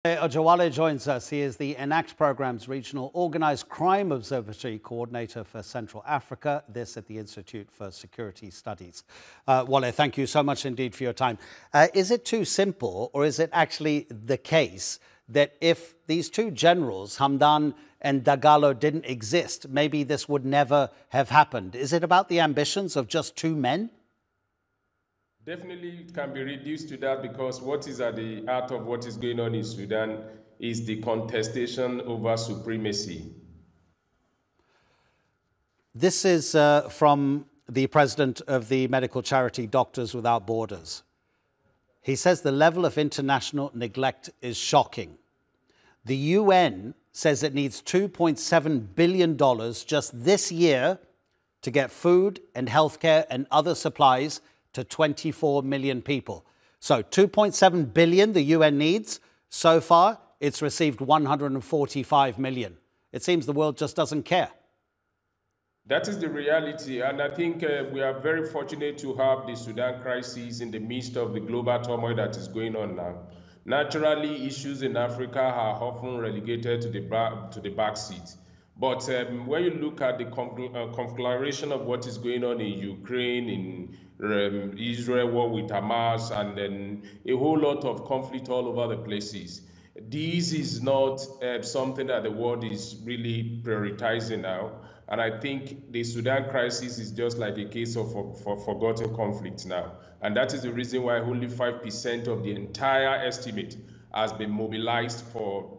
Ojewale joins us. He is the ENACT program's Regional Organised Crime Observatory Coordinator for Central Africa, this at the Institute for Security Studies. Wole, thank you so much indeed for your time. Is it too simple, or is it actually the case that if these two generals, Hamdan and Dagalo, didn't exist, maybe this would never have happened? Is it about the ambitions of just two men? Definitely can be reduced to that, because what is at the heart of what is going on in Sudan is the contestation over supremacy. This is from the president of the medical charity Doctors Without Borders. He says the level of international neglect is shocking. The UN says it needs $2.7 billion just this year to get food and healthcare and other supplies to 24 million people. So 2.7 billion the UN needs. So far, it's received 145 million. It seems the world just doesn't care. That is the reality, and I think we are very fortunate to have the Sudan crisis in the midst of the global turmoil that is going on now. Naturally, issues in Africa are often relegated to the back seat. But when you look at the conflagration of what is going on in Ukraine, in Israel war with Hamas, and then a whole lot of conflict all over the places, this is not something that the world is really prioritizing now. And I think the Sudan crisis is just like a case of forgotten conflict now. And that is the reason why only 5% of the entire estimate has been mobilized for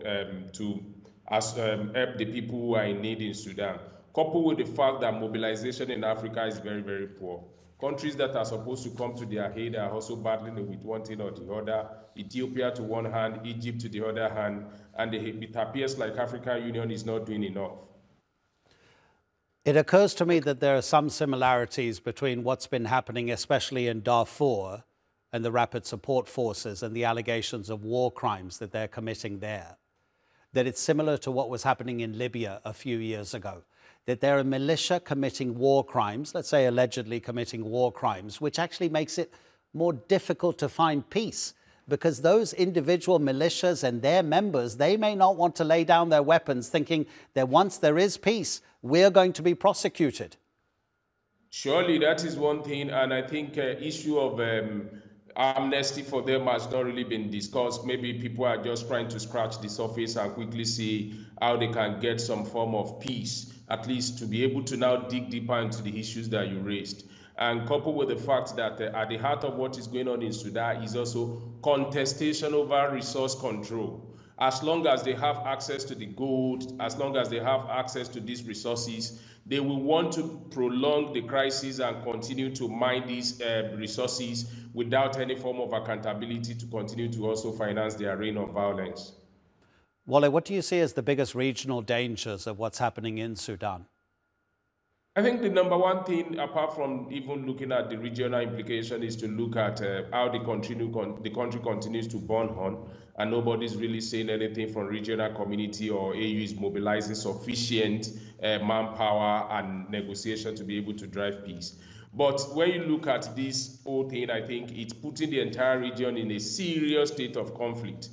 to help the people who are in need in Sudan, coupled with the fact that mobilization in Africa is very, very poor. Countries that are supposed to come to their aid are also battling with one thing or the other. Ethiopia to one hand, Egypt to the other hand, and it appears like African Union is not doing enough. It occurs to me that there are some similarities between what's been happening, especially in Darfur, and the Rapid Support Forces and the allegations of war crimes that they're committing there. That it's similar to what was happening in Libya a few years ago, that there are militia committing war crimes, let's say allegedly committing war crimes, which actually makes it more difficult to find peace, because those individual militias and their members, they may not want to lay down their weapons thinking that once there is peace, we're going to be prosecuted. Surely that is one thing, and I think issue of amnesty for them has not really been discussed. Maybe people are just trying to scratch the surface and quickly see how they can get some form of peace, at least to be able to now dig deeper into the issues that you raised. And coupled with the fact that at the heart of what is going on in Sudan is also contestation over resource control. As long as they have access to the gold, as long as they have access to these resources, they will want to prolong the crisis and continue to mine these resources without any form of accountability to continue to also finance their reign of violence. Wole, what do you see as the biggest regional dangers of what's happening in Sudan? I think the number one thing, apart from even looking at the regional implication, is to look at how the country continues to burn on, and nobody's really saying anything from regional community or AU is mobilizing sufficient manpower and negotiation to be able to drive peace. But when you look at this whole thing, I think it's putting the entire region in a serious state of conflict.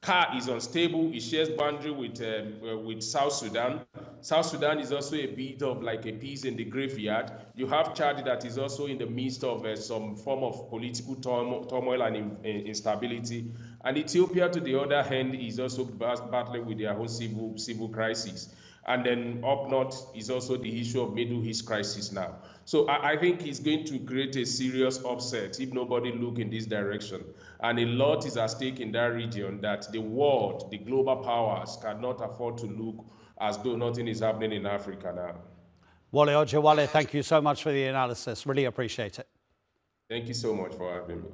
CAR is unstable. It shares boundary with South Sudan. South Sudan is also a bit of like a piece in the graveyard. You have Chad that is also in the midst of some form of political turmoil and instability. And Ethiopia, to the other hand, is also battling with their own civil crisis. And then up north is also the issue of Middle East crisis now. So I think it's going to create a serious upset if nobody look in this direction. And a lot is at stake in that region that the world, the global powers, cannot afford to look as though nothing is happening in Africa now. Wole Ojewale, thank you so much for the analysis. Really appreciate it. Thank you so much for having me.